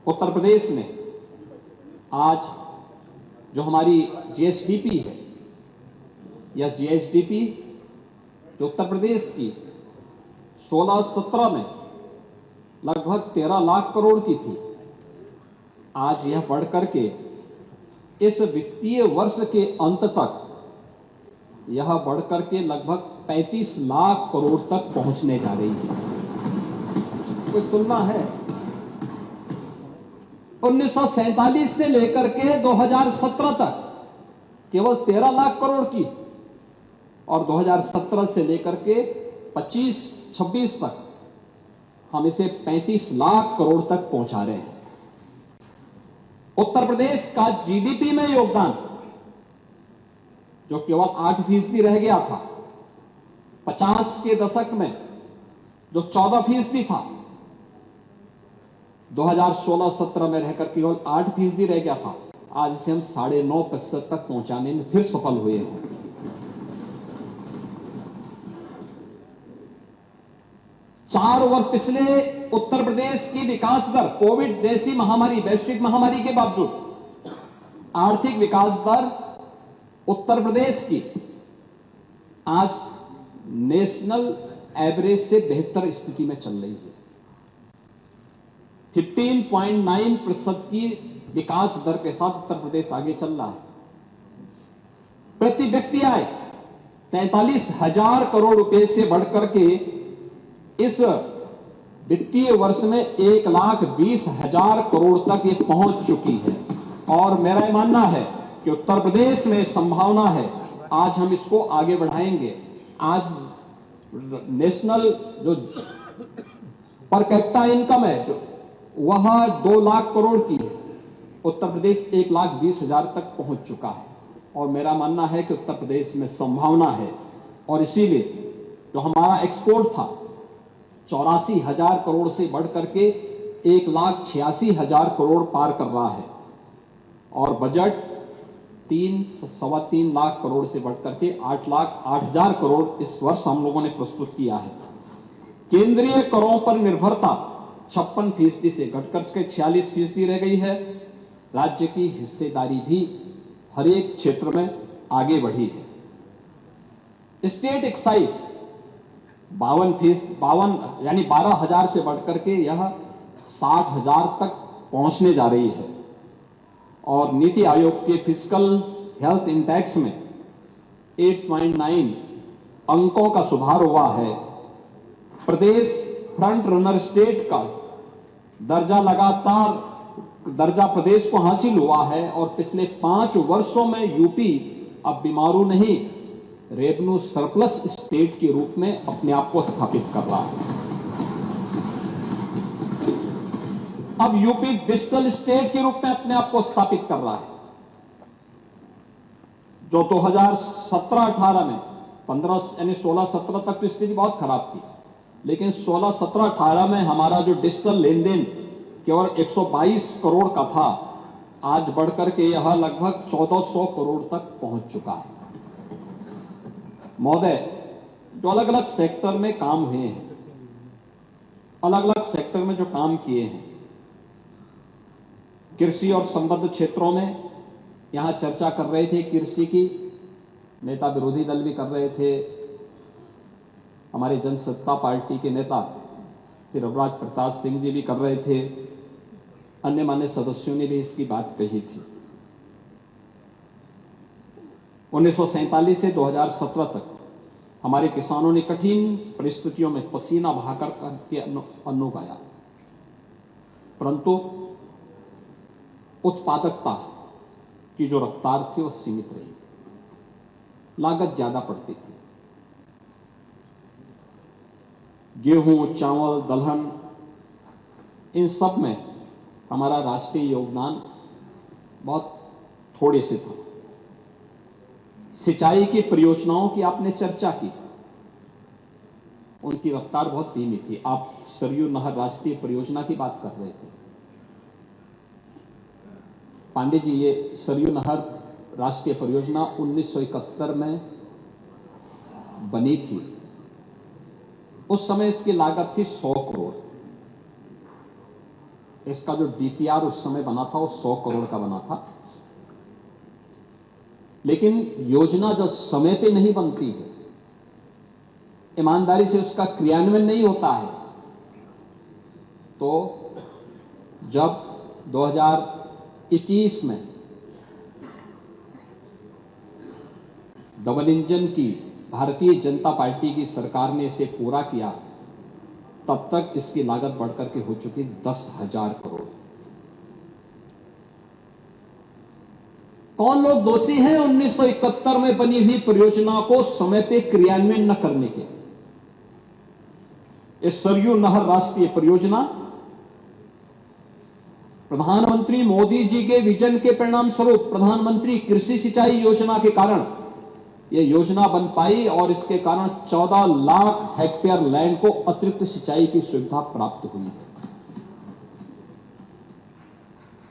उत्तर प्रदेश में आज जो हमारी जीएसडीपी है, यह जीएसडीपी जो उत्तर प्रदेश की 16-17 में लगभग 13 लाख करोड़ की थी, आज यह बढ़ करके इस वित्तीय वर्ष के अंत तक यह बढ़कर के लगभग 35 लाख करोड़ तक पहुंचने जा रही है। कोई तुलना है? 1947 से लेकर के 2017 तक केवल 13 लाख करोड़ की, और 2017 से लेकर के 25-26 तक हम इसे 35 लाख करोड़ तक पहुंचा रहे हैं। उत्तर प्रदेश का जीडीपी में योगदान जो केवल 8% रह गया था, 50 के दशक में जो 14% था, 2016-17 में रहकर केवल 8% रह गया था, आज इसे हम 9.5% तक पहुंचाने में फिर सफल हुए हैं। चार वर्ष पिछले उत्तर प्रदेश की विकास दर कोविड जैसी महामारी, वैश्विक महामारी के बावजूद आर्थिक विकास दर उत्तर प्रदेश की आज नेशनल एवरेज से बेहतर स्थिति में चल रही है। 15.9% की विकास दर के साथ उत्तर प्रदेश आगे चल रहा है। प्रति व्यक्ति आय 43,000 करोड़ रुपए से बढ़कर के इस वित्तीय वर्ष में 1,20,000 करोड़ तक ये पहुंच चुकी है। और मेरा मानना है कि उत्तर प्रदेश में संभावना है, आज हम इसको आगे बढ़ाएंगे। आज नेशनल जो पर कैपिटा इनकम है वह 2 लाख करोड़ की है, उत्तर प्रदेश 1,20,000 तक पहुंच चुका है। और मेरा मानना है कि उत्तर प्रदेश में संभावना है, और इसीलिए जो हमारा एक्सपोर्ट था 84,000 करोड़ से बढ़ करके 1,86,000 करोड़ पार कर रहा है, और बजट 3-3.25 लाख करोड़ से बढ़कर के 8,08,000 करोड़ इस वर्ष हम लोगों ने प्रस्तुत किया है। केंद्रीय करों पर निर्भरता 56% से घटकर के 46% रह गई है। राज्य की हिस्सेदारी भी हर एक क्षेत्र में आगे बढ़ी है। स्टेट एक्साइज 52 यानी 12,000 से बढ़कर के यह 60,000 तक पहुंचने जा रही है। और नीति आयोग के फिस्कल हेल्थ इंडेक्स में 8.9 अंकों का सुधार हुआ है। प्रदेश फ्रंट रनर स्टेट का दर्जा प्रदेश को हासिल हुआ है, और पिछले 5 वर्षों में यूपी अब बीमारू नहीं, रेवेन्यू सरप्लस स्टेट के रूप में अपने आप को स्थापित कर रहा है। अब यूपी डिजिटल स्टेट के रूप में अपने आप को स्थापित कर रहा है। जो 2017-18 में 16-17 तक की स्थिति बहुत खराब थी, लेकिन 16-17-18 में हमारा जो डिजिटल लेन देन केवल 122 करोड़ का था, आज बढ़कर के यह लगभग 1400 करोड़ तक पहुंच चुका है। महोदय, जो अलग अलग सेक्टर में काम हुए हैं, अलग अलग सेक्टर में जो काम किए हैं, कृषि और संबद्ध क्षेत्रों में यहां चर्चा कर रहे थे, कृषि की नेता विरोधी दल भी कर रहे थे, हमारे जनसत्ता पार्टी के नेता श्री रघुराज प्रताप सिंह जी भी कर रहे थे, अन्य मान्य सदस्यों ने भी इसकी बात कही थी। 1947 से 2017 तक हमारे किसानों ने कठिन परिस्थितियों में पसीना बहाकर के अन्न उगाया, परंतु उत्पादकता की जो रफ्तार थी वो सीमित रही, लागत ज्यादा पड़ती थी। गेहूं, चावल, दलहन, इन सब में हमारा राष्ट्रीय योगदान बहुत थोड़े से था। सिंचाई की परियोजनाओं की आपने चर्चा की, उनकी रफ्तार बहुत धीमी थी। आप सरयू नहर राष्ट्रीय परियोजना की बात कर रहे थे। पांडे जी, ये सरयू नहर राष्ट्रीय परियोजना 1971 में बनी थी। उस समय इसकी लागत थी 100 करोड़। इसका जो डीपीआर उस समय बना था वो 100 करोड़ का बना था, लेकिन योजना जब समय पे नहीं बनती है, ईमानदारी से उसका क्रियान्वयन नहीं होता है, तो जब 2021 में डबल इंजन की भारतीय जनता पार्टी की सरकार ने इसे पूरा किया, तब तक इसकी लागत बढ़कर के हो चुकी 10,000 करोड़। कौन लोग दोषी हैं 1971 में बनी हुई परियोजना को समय पे क्रियान्वयन न करने के? इस सरयू नहर राष्ट्रीय परियोजना प्रधानमंत्री मोदी जी के विजन के परिणाम स्वरूप प्रधानमंत्री कृषि सिंचाई योजना के कारण यह योजना बन पाई और इसके कारण 14 लाख हेक्टेयर लैंड को अतिरिक्त सिंचाई की सुविधा प्राप्त हुई है।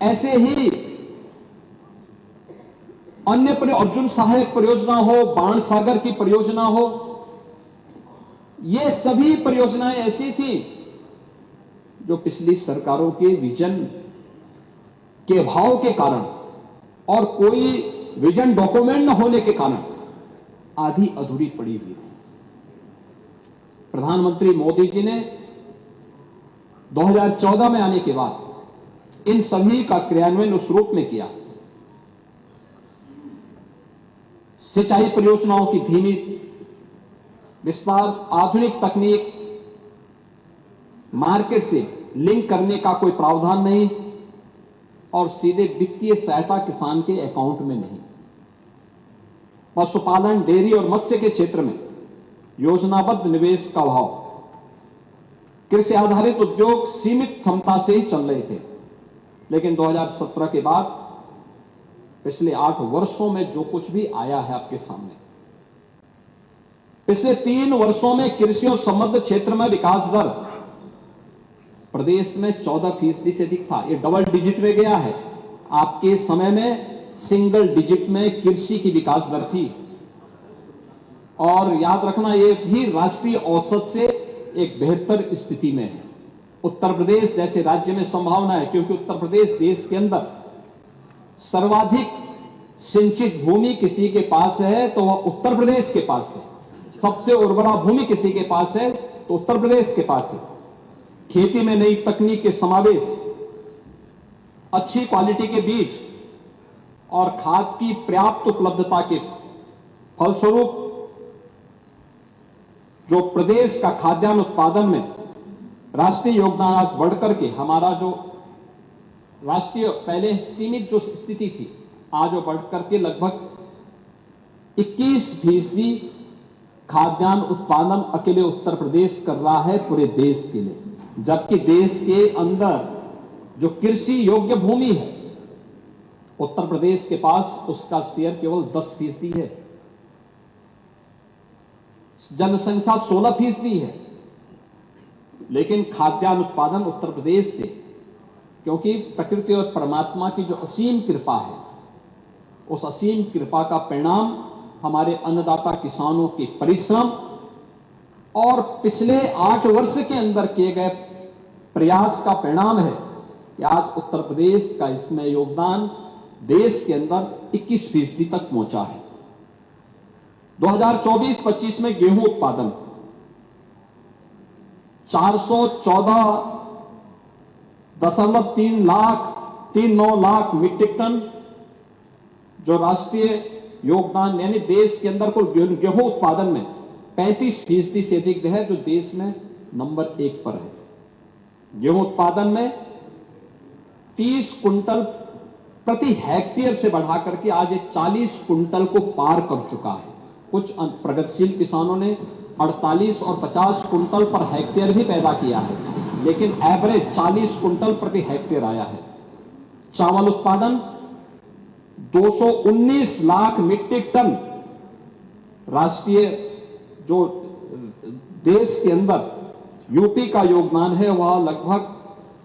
ऐसे ही अन्य अर्जुन सहायक परियोजना हो, बाण सागर की परियोजना हो, ये सभी परियोजनाएं ऐसी थी जो पिछली सरकारों के विजन के अभाव के कारण और कोई विजन डॉक्यूमेंट न होने के कारण आधी अधूरी पड़ी हुई थी। प्रधानमंत्री मोदी जी ने 2014 में आने के बाद इन सभी का क्रियान्वयन उस रूप में किया। सिंचाई परियोजनाओं की धीमी विस्तार, आधुनिक तकनीक, मार्केट से लिंक करने का कोई प्रावधान नहीं और सीधे वित्तीय सहायता किसान के अकाउंट में नहीं। पशुपालन, डेयरी और मत्स्य के क्षेत्र में योजनाबद्ध निवेश का अभाव, कृषि आधारित उद्योग सीमित क्षमता से ही चल रहे थे। लेकिन 2017 के बाद पिछले 8 वर्षों में जो कुछ भी आया है आपके सामने, पिछले 3 वर्षों में कृषि और संबद्ध क्षेत्र में विकास दर प्रदेश में 14% से अधिक था। ये डबल डिजिट में गया है। आपके समय में सिंगल डिजिट में कृषि की विकास दर थी और याद रखना ये भी राष्ट्रीय औसत से एक बेहतर स्थिति में है। उत्तर प्रदेश जैसे राज्य में संभावना है, क्योंकि उत्तर प्रदेश देश के अंदर सर्वाधिक सिंचित भूमि किसी के पास है तो वह उत्तर प्रदेश के पास है। सबसे उर्वरा भूमि किसी के पास है तो उत्तर प्रदेश के पास है। खेती में नई तकनीक के समावेश, अच्छी क्वालिटी के बीज और खाद की पर्याप्त उपलब्धता के फलस्वरूप जो प्रदेश का खाद्यान्न उत्पादन में राष्ट्रीय योगदान आज बढ़कर के हमारा जो राष्ट्रीय पहले सीमित जो स्थिति थी आज वो बढ़कर के लगभग 21% खाद्यान्न उत्पादन अकेले उत्तर प्रदेश कर रहा है पूरे देश के लिए, जबकि देश के अंदर जो कृषि योग्य भूमि है उत्तर प्रदेश के पास उसका शेयर केवल 10% है। जनसंख्या 16% है, लेकिन खाद्यान्न उत्पादन उत्तर प्रदेश से, क्योंकि प्रकृति और परमात्मा की जो असीम कृपा है, उस असीम कृपा का परिणाम हमारे अन्नदाता किसानों के परिश्रम और पिछले 8 वर्ष के अंदर किए गए प्रयास का परिणाम है कि आज उत्तर प्रदेश का इसमें योगदान देश के अंदर 21% तक पहुंचा है। 2024-25 में गेहूं उत्पादन 414.39 लाख मीट्रिक टन, जो राष्ट्रीय योगदान यानी देश के अंदर को गेहूं उत्पादन में 35% से अधिक है, जो देश में नंबर 1 पर है। गेहूं उत्पादन में 30 कुंटल प्रति हेक्टेयर से बढ़ाकर के आज 40 कुंटल को पार कर चुका है। कुछ प्रगतिशील किसानों ने 48 और 50 कुंटल पर हेक्टेयर भी पैदा किया है, लेकिन एवरेज 40 कुंटल प्रति हेक्टेयर आया है। चावल उत्पादन 219 लाख मीट्रिक टन, राष्ट्रीय जो देश के अंदर यूपी का योगदान है वह लगभग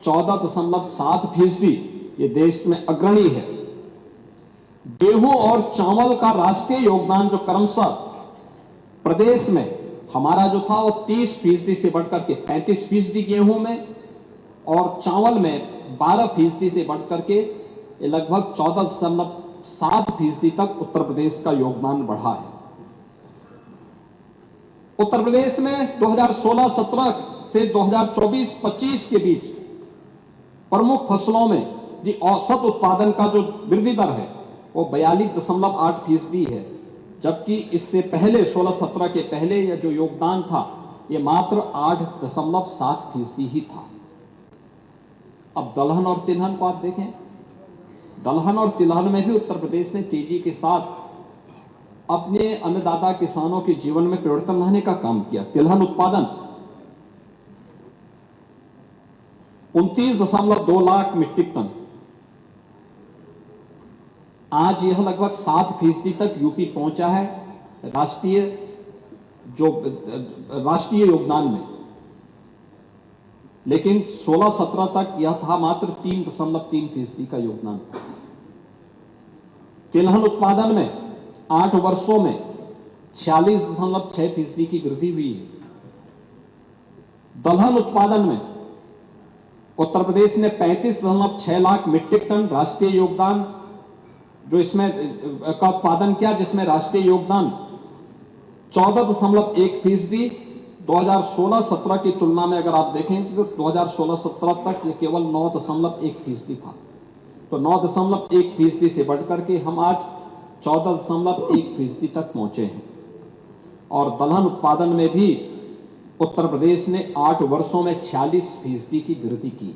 14.7%, ये देश में अग्रणी है। गेहूं और चावल का राष्ट्रीय योगदान जो क्रमशः प्रदेश में हमारा जो था वो 30% से बढ़कर के 35% गेहूं में और चावल में 12% से बढ़कर के लगभग 14.7% तक उत्तर प्रदेश का योगदान बढ़ा है। उत्तर प्रदेश में 2016-17 से 2024-25 के बीच प्रमुख फसलों में औसत उत्पादन का जो वृद्धि दर है वो 42.8% है, जबकि इससे पहले 16-17 के पहले यह जो योगदान था ये मात्र 8.7% ही था। अब दलहन और तिलहन को आप देखें, दलहन और तिलहन में भी उत्तर प्रदेश ने तेजी के साथ अपने अन्नदाता किसानों के जीवन में परिवर्तन लाने का काम किया। तिलहन उत्पादन 29.2 लाख मीट्रिक टन, आज यह लगभग 7% तक यूपी पहुंचा है राष्ट्रीय योगदान में, लेकिन 16-17 तक यह था मात्र 3.3% का योगदान। तिलहन उत्पादन में 8 वर्षों में 46.6% की वृद्धि हुई है। दलहन उत्पादन में उत्तर प्रदेश ने 35.6 लाख मीट्रिक टन राष्ट्रीय योगदान जो इसमें का उत्पादन किया, जिसमें राष्ट्रीय योगदान 14.1%। 2016-17 की तुलना में अगर आप देखें तो 2016-17 तक ये केवल 9.1% था, तो 9.1% से बढ़कर के हम आज 14.1% तक पहुंचे हैं। और दलहन उत्पादन में भी उत्तर प्रदेश ने 8 वर्षों में 46% की वृद्धि की है।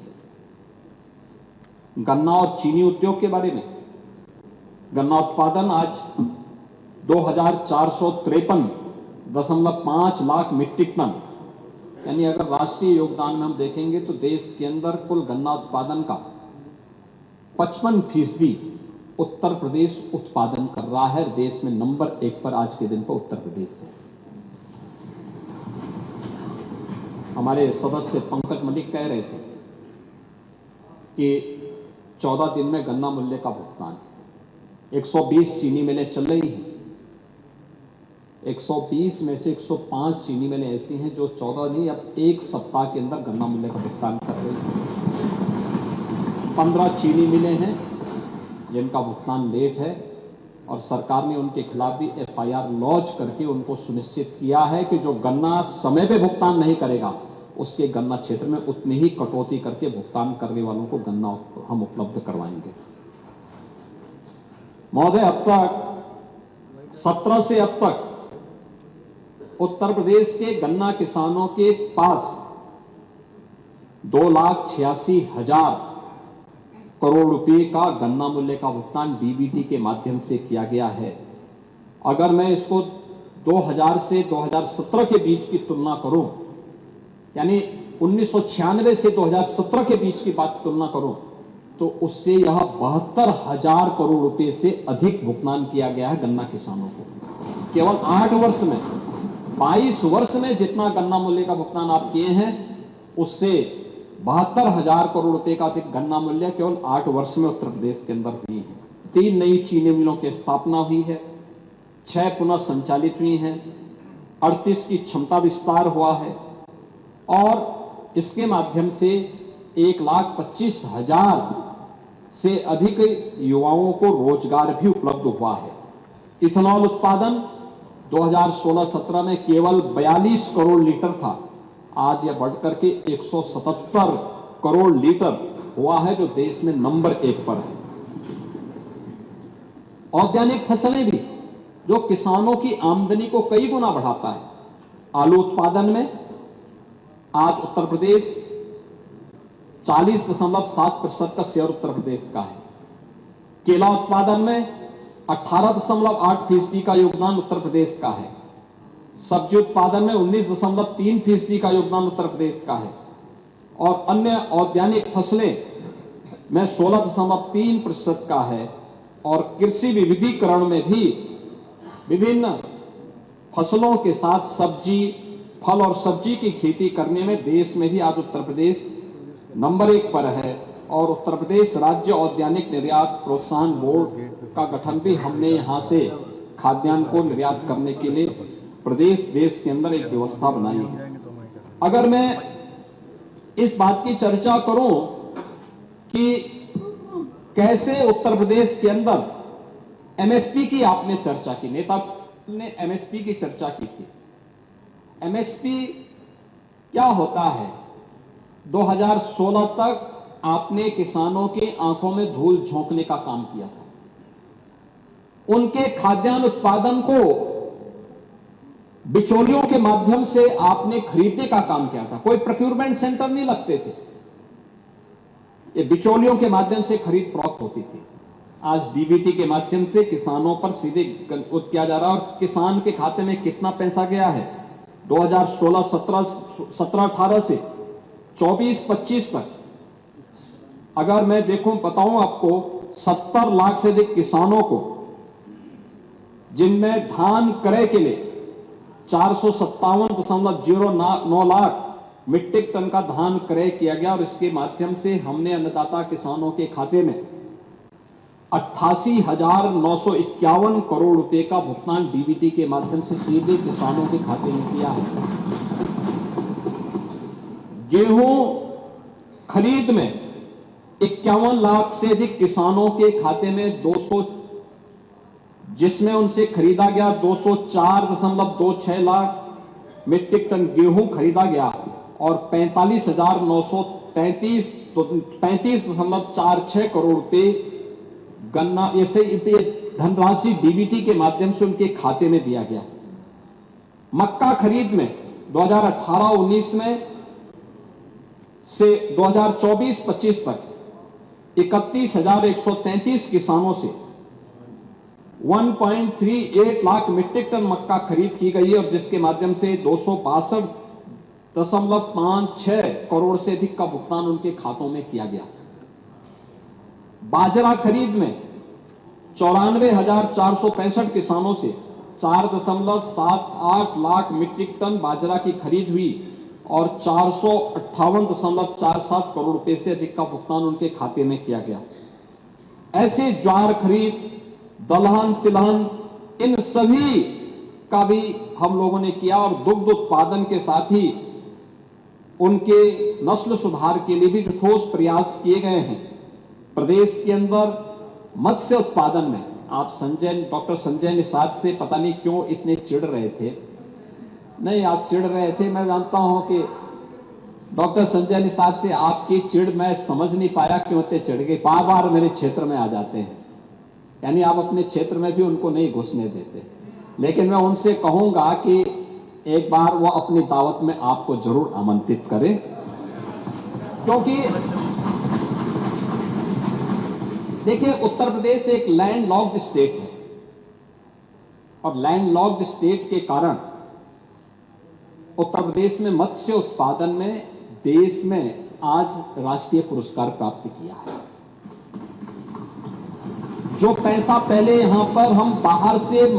गन्ना और चीनी उद्योग के बारे में, गन्ना उत्पादन आज 2453.5 लाख मीट्रिक टन, यानी अगर राष्ट्रीय योगदान में हम देखेंगे तो देश के अंदर कुल गन्ना उत्पादन का 55% उत्तर प्रदेश उत्पादन कर रहा है। देश में नंबर 1 पर आज के दिन पर उत्तर प्रदेश है। हमारे सदस्य पंकज मलिक कह रहे थे कि 14 दिन में गन्ना मूल्य का भुगतान, 120 चीनी मिलें चल रही हैं, 120 में से 105 चीनी मिलें ऐसी हैं जो 14 नहीं, अब 1 सप्ताह के अंदर गन्ना मूल्य का भुगतान कर रही हैं। 15 चीनी मिलें हैं जिनका भुगतान लेट है, और सरकार ने उनके खिलाफ भी FIR लॉन्च करके उनको सुनिश्चित किया है कि जो गन्ना समय पे भुगतान नहीं करेगा उसके गन्ना क्षेत्र में उतनी ही कटौती करके भुगतान करने वालों को गन्ना हम उपलब्ध करवाएंगे। महोदय, अब तक 17 से अब तक उत्तर प्रदेश के गन्ना किसानों के पास 2,86,000 करोड़ रुपए का गन्ना मूल्य का भुगतान DBT के माध्यम से किया गया है। अगर मैं इसको 2000 से 2017 के बीच की तुलना करूं, यानी 1996 से 2017 के बीच की बात तुलना करूं, तो उससे यह 72,000 करोड़ रुपए से अधिक भुगतान किया गया है गन्ना किसानों को। केवल 8 वर्ष में, 22 वर्ष में जितना गन्ना मूल्य का भुगतान आप किए हैं, उससे 72,000 करोड़ रुपए का अधिक गन्ना मूल्य केवल 8 वर्ष में उत्तर प्रदेश के अंदर हुई है। 3 नई चीनी मिलों की स्थापना हुई है, 6 पुनः संचालित हुई हैं, 38 की क्षमता विस्तार हुआ है, और इसके माध्यम से 1,25,000 से अधिक युवाओं को रोजगार भी उपलब्ध हुआ है। इथेनॉल उत्पादन 2016-17 में केवल 42 करोड़ लीटर था, आज यह बढ़कर के 177 करोड़ लीटर हुआ है, जो देश में नंबर 1 पर है। औद्यानिक फसलें भी, जो किसानों की आमदनी को कई गुना बढ़ाता है। आलू उत्पादन में आज उत्तर प्रदेश 40.7% का शेयर उत्तर प्रदेश का है। केला उत्पादन में 18.8% का योगदान उत्तर प्रदेश का है। सब्जी उत्पादन में 19.3% का योगदान उत्तर प्रदेश का है, और अन्य औद्यानिक फसलें में 16.3% का है। और कृषि विविधीकरण में भी विभिन्न फसलों के साथ सब्जी, फल और सब्जी की खेती करने में देश में भी आज उत्तर प्रदेश नंबर 1 पर है। और उत्तर प्रदेश राज्य औद्यानिक निर्यात प्रोत्साहन बोर्ड का गठन भी हमने यहां से खाद्यान्न को निर्यात करने के लिए प्रदेश देश के अंदर एक व्यवस्था बनाई है। अगर मैं इस बात की चर्चा करूं कि कैसे उत्तर प्रदेश के अंदर एमएसपी की आपने चर्चा की, नेता ने एमएसपी की चर्चा की थी। एमएसपी क्या होता है? 2016 तक आपने किसानों के आंखों में धूल झोंकने का काम किया था। उनके खाद्यान्न उत्पादन को बिचौलियों के माध्यम से आपने खरीदने का काम किया था। कोई प्रोक्योरमेंट सेंटर नहीं लगते थे, ये बिचौलियों के माध्यम से खरीद फरोख्त होती थी। आज डीबीटी के माध्यम से किसानों पर सीधे किया जा रहा है, और किसान के खाते में कितना पैसा गया है 2016-17-18 से 24-25 तक, अगर मैं बताऊं आपको, 70 लाख से अधिक किसानों को, जिनमें धान क्रय के लिए 457.09 लाख मीट्रिक टन का धान क्रय किया गया, और इसके माध्यम से हमने अन्नदाता किसानों के खाते में 88,951 करोड़ रुपए का भुगतान डीबीटी के माध्यम से सीधे किसानों के खाते में किया है। गेहूं खरीद में 51 लाख से अधिक किसानों के खाते में 200, जिसमें उनसे खरीदा गया 204.26 लाख मीट्रिक टन गेहूं खरीदा गया, और 35,933.46 करोड़ रुपए गन्ना ऐसे धनराशि डीबीटी के माध्यम से उनके खाते में दिया गया। मक्का खरीद में 2018-19 में से 2024-25 तक 31,133 किसानों से 1.38 लाख मीट्रिक टन मक्का खरीद की गई है, और जिसके माध्यम से 262.56 करोड़ से अधिक का भुगतान उनके खातों में किया गया। बाजरा खरीद में 94,465 किसानों से 4.78 लाख मीट्रिक टन बाजरा की खरीद हुई, और 458.47 करोड़ रुपए से अधिक का भुगतान उनके खाते में किया गया। ऐसे ज्वार खरीद, दलहन, तिलहन, इन सभी का भी हम लोगों ने किया, और दुग्ध उत्पादन के साथ ही उनके नस्ल सुधार के लिए भी जो ठोस प्रयास किए गए हैं। प्रदेश के अंदर मत्स्य उत्पादन में आप डॉक्टर संजय निषाद से पता नहीं क्यों इतने चिढ़ रहे थे। नहीं, आप चिढ़ रहे थे, मैं जानता हूं कि डॉक्टर संजय निषाद से आपकी चिढ़ मैं समझ नहीं पाया क्यों इतने चिढ़ गए। बार बार मेरे क्षेत्र में आ जाते हैं, यानी आप अपने क्षेत्र में भी उनको नहीं घुसने देते। लेकिन मैं उनसे कहूंगा कि एक बार वो अपनी दावत में आपको जरूर आमंत्रित करें, क्योंकि देखिए उत्तर प्रदेश एक लैंडलॉक्ड स्टेट है, और लैंडलॉक्ड स्टेट के कारण उत्तर प्रदेश में मत्स्य उत्पादन में देश में आज राष्ट्रीय पुरस्कार प्राप्त किया है। जो पैसा पहले यहां पर हम बाहर से